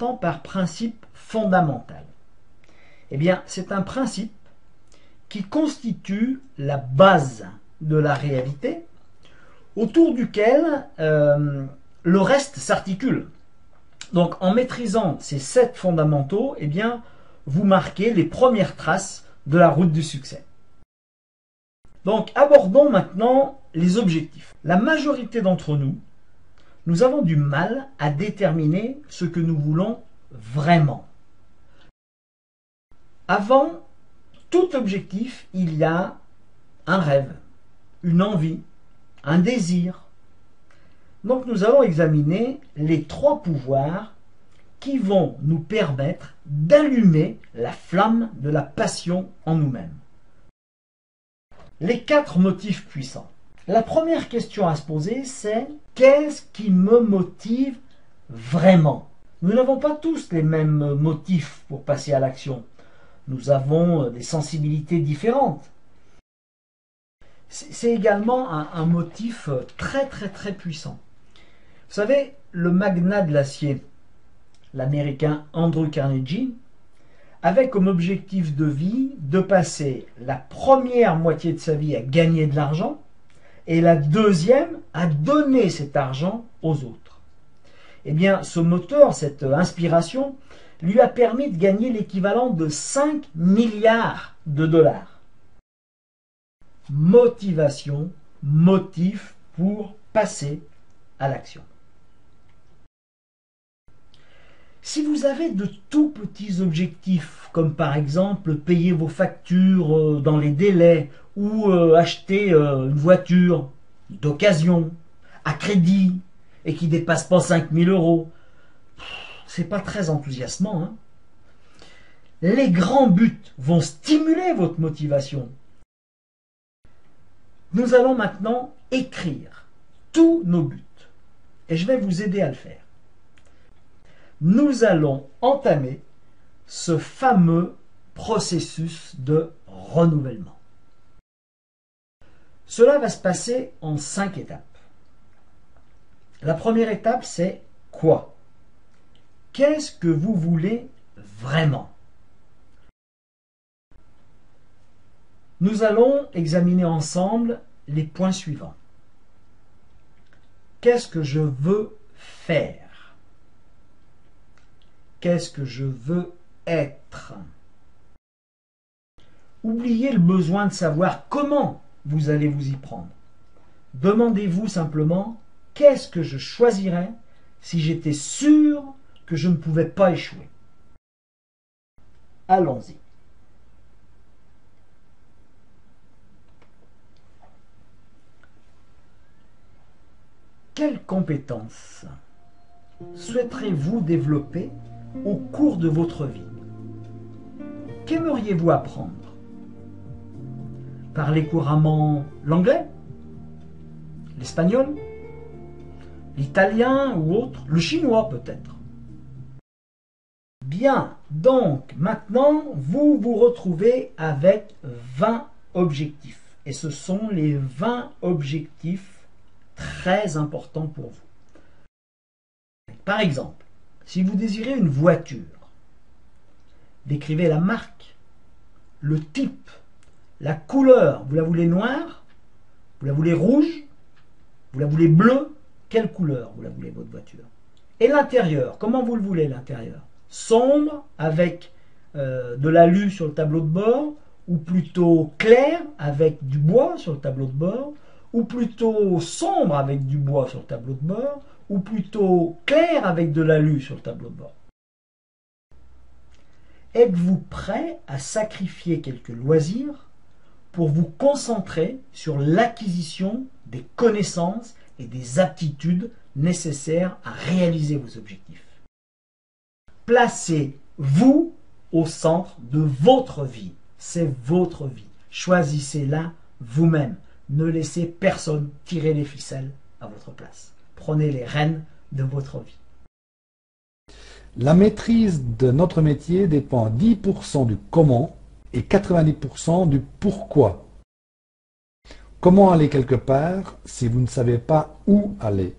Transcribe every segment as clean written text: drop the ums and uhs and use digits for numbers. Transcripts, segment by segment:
entend par principe fondamental? Eh bien, c'est un principe qui constitue la base de la réalité, autour duquel le reste s'articule. Donc, en maîtrisant ces 7 fondamentaux, eh bien, vous marquez les premières traces de la route du succès. Donc, abordons maintenant les objectifs. La majorité d'entre nous, nous avons du mal à déterminer ce que nous voulons vraiment. Avant tout objectif, il y a un rêve, une envie, un désir. Donc nous allons examiner les 3 pouvoirs qui vont nous permettre d'allumer la flamme de la passion en nous-mêmes. Les 4 motifs puissants. La première question à se poser, c'est qu'est-ce qui me motive vraiment? Nous n'avons pas tous les mêmes motifs pour passer à l'action. Nous avons des sensibilités différentes. C'est également un motif très puissant. Vous savez, le magnat de l'acier, l'américain Andrew Carnegie, avait comme objectif de vie de passer la première moitié de sa vie à gagner de l'argent et la deuxième à donner cet argent aux autres. Eh bien, ce moteur, cette inspiration, lui a permis de gagner l'équivalent de 5 milliards de dollars. Motivation, motif pour passer à l'action. Si vous avez de tout petits objectifs, comme par exemple payer vos factures dans les délais ou acheter une voiture d'occasion, à crédit, et qui ne dépasse pas 5 000 €, c'est pas très enthousiasmant, hein? Les grands buts vont stimuler votre motivation. Nous allons maintenant écrire tous nos buts, et je vais vous aider à le faire. Nous allons entamer ce fameux processus de renouvellement. Cela va se passer en 5 étapes. La première étape, c'est quoi? Qu'est-ce que vous voulez vraiment? Nous allons examiner ensemble les points suivants. Qu'est-ce que je veux faire? Qu'est-ce que je veux être? Oubliez le besoin de savoir comment vous allez vous y prendre. Demandez-vous simplement, qu'est-ce que je choisirais si j'étais sûr que je ne pouvais pas échouer? Allons-y. Quelles compétences souhaiterez-vous développer au cours de votre vie? Qu'aimeriez-vous apprendre? Parler couramment l'anglais, l'espagnol, l'italien ou autre, le chinois peut-être. Bien, donc maintenant vous vous retrouvez avec 20 objectifs. Et ce sont les 20 objectifs très importants pour vous. Par exemple, si vous désirez une voiture, décrivez la marque, le type, la couleur. Vous la voulez noire? Vous la voulez rouge? Vous la voulez bleue? Quelle couleur vous la voulez, votre voiture? Et l'intérieur, comment vous le voulez, l'intérieur? Sombre, avec de l'alu sur le tableau de bord, ou plutôt clair, avec du bois sur le tableau de bord, ou plutôt sombre, avec du bois sur le tableau de bord, ou plutôt clair, avec de l'alu sur le tableau de bord. Êtes-vous prêt à sacrifier quelques loisirs pour vous concentrer sur l'acquisition des connaissances et des aptitudes nécessaires à réaliser vos objectifs? Placez-vous au centre de votre vie. C'est votre vie. Choisissez-la vous-même. Ne laissez personne tirer les ficelles à votre place. Prenez les rênes de votre vie. La maîtrise de notre métier dépend 10% du comment et 90% du pourquoi. Comment aller quelque part si vous ne savez pas où aller?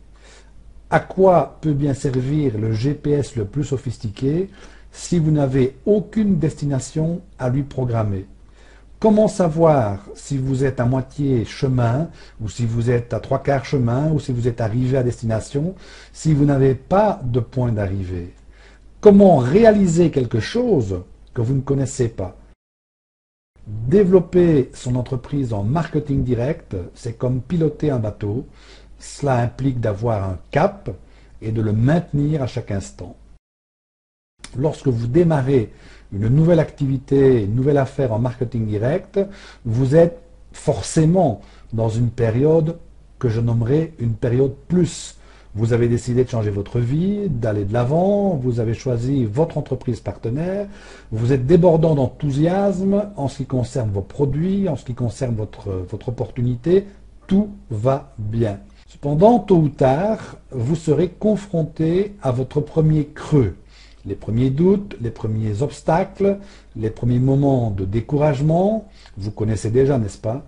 À quoi peut bien servir le GPS le plus sophistiqué si vous n'avez aucune destination à lui programmer? Comment savoir si vous êtes à moitié chemin, ou si vous êtes à trois quarts chemin, ou si vous êtes arrivé à destination, si vous n'avez pas de point d'arrivée? Comment réaliser quelque chose que vous ne connaissez pas? Développer son entreprise en marketing direct, c'est comme piloter un bateau. Cela implique d'avoir un cap et de le maintenir à chaque instant. Lorsque vous démarrez une nouvelle activité, une nouvelle affaire en marketing direct, vous êtes forcément dans une période que je nommerai une période plus. Vous avez décidé de changer votre vie, d'aller de l'avant, vous avez choisi votre entreprise partenaire, vous êtes débordant d'enthousiasme en ce qui concerne vos produits, en ce qui concerne votre opportunité, tout va bien. Cependant, tôt ou tard, vous serez confronté à votre premier creux. Les premiers doutes, les premiers obstacles, les premiers moments de découragement, vous connaissez déjà, n'est-ce pas?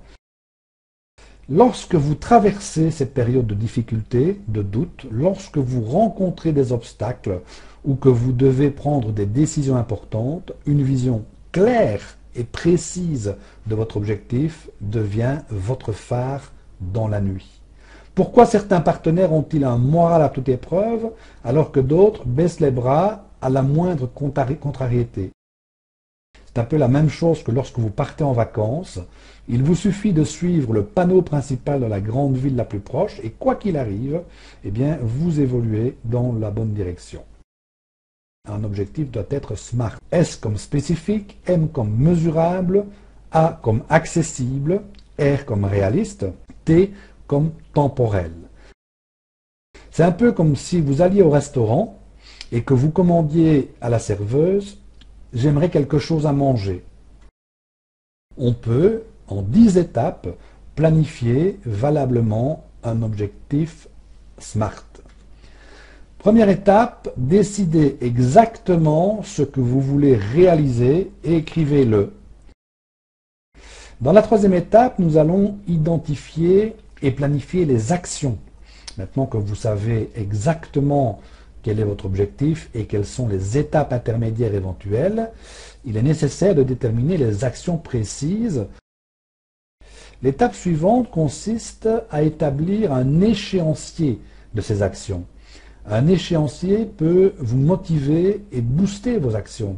Lorsque vous traversez cette période de difficulté, de doute, lorsque vous rencontrez des obstacles ou que vous devez prendre des décisions importantes, une vision claire et précise de votre objectif devient votre phare dans la nuit. Pourquoi certains partenaires ont-ils un moral à toute épreuve alors que d'autres baissent les bras à la moindre contrariété? C'est un peu la même chose que lorsque vous partez en vacances. Il vous suffit de suivre le panneau principal de la grande ville la plus proche et quoi qu'il arrive, eh bien, vous évoluez dans la bonne direction. Un objectif doit être SMART. S comme spécifique, M comme mesurable, A comme accessible, R comme réaliste, T comme temporel. C'est un peu comme si vous alliez au restaurant et que vous commandiez à la serveuse « J'aimerais quelque chose à manger ». On peut, en 10 étapes, planifier valablement un objectif SMART. Première étape, décidez exactement ce que vous voulez réaliser et écrivez-le. Dans la troisième étape, nous allons identifier et planifier les actions. Maintenant que vous savez exactement quel est votre objectif et quelles sont les étapes intermédiaires éventuelles, il est nécessaire de déterminer les actions précises. L'étape suivante consiste à établir un échéancier de ces actions. Un échéancier peut vous motiver et booster vos actions.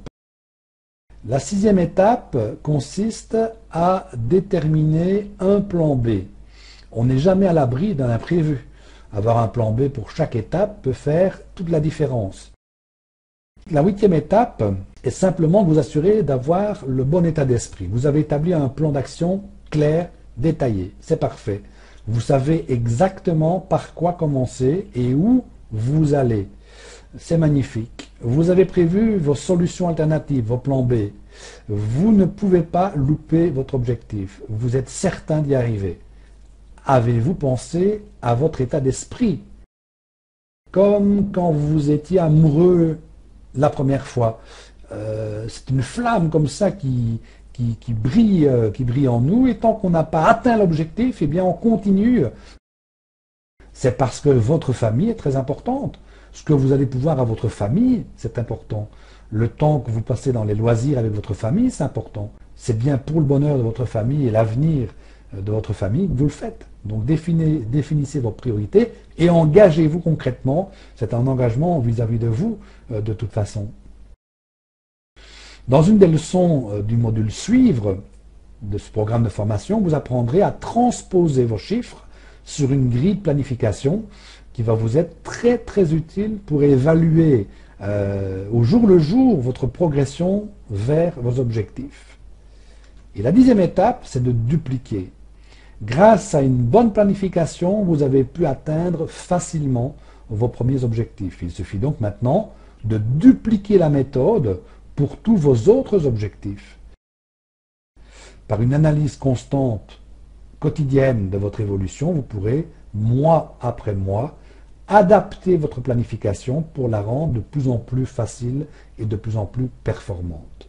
La sixième étape consiste à déterminer un plan B. On n'est jamais à l'abri d'un imprévu. Avoir un plan B pour chaque étape peut faire toute la différence. La huitième étape est simplement de vous assurer d'avoir le bon état d'esprit. Vous avez établi un plan d'action clair, détaillé. C'est parfait. Vous savez exactement par quoi commencer et où vous allez. C'est magnifique. Vous avez prévu vos solutions alternatives, vos plans B. Vous ne pouvez pas louper votre objectif. Vous êtes certain d'y arriver. Avez-vous pensé à votre état d'esprit? Comme quand vous étiez amoureux la première fois. C'est une flamme comme ça qui brille en nous, et tant qu'on n'a pas atteint l'objectif, eh bien on continue. C'est parce que votre famille est très importante. Ce que vous allez pouvoir à votre famille, c'est important. Le temps que vous passez dans les loisirs avec votre famille, c'est important. C'est bien pour le bonheur de votre famille et l'avenir de votre famille que vous le faites. Donc définissez vos priorités et engagez-vous concrètement. C'est un engagement vis-à-vis de vous de toute façon. Dans une des leçons du module Suivre de ce programme de formation, vous apprendrez à transposer vos chiffres sur une grille de planification qui va vous être très très utile pour évaluer au jour le jour votre progression vers vos objectifs. Et la 10e étape, c'est de dupliquer. Grâce à une bonne planification, vous avez pu atteindre facilement vos premiers objectifs. Il suffit donc maintenant de dupliquer la méthode pour tous vos autres objectifs. Par une analyse constante, quotidienne de votre évolution, vous pourrez, mois après mois, adapter votre planification pour la rendre de plus en plus facile et de plus en plus performante.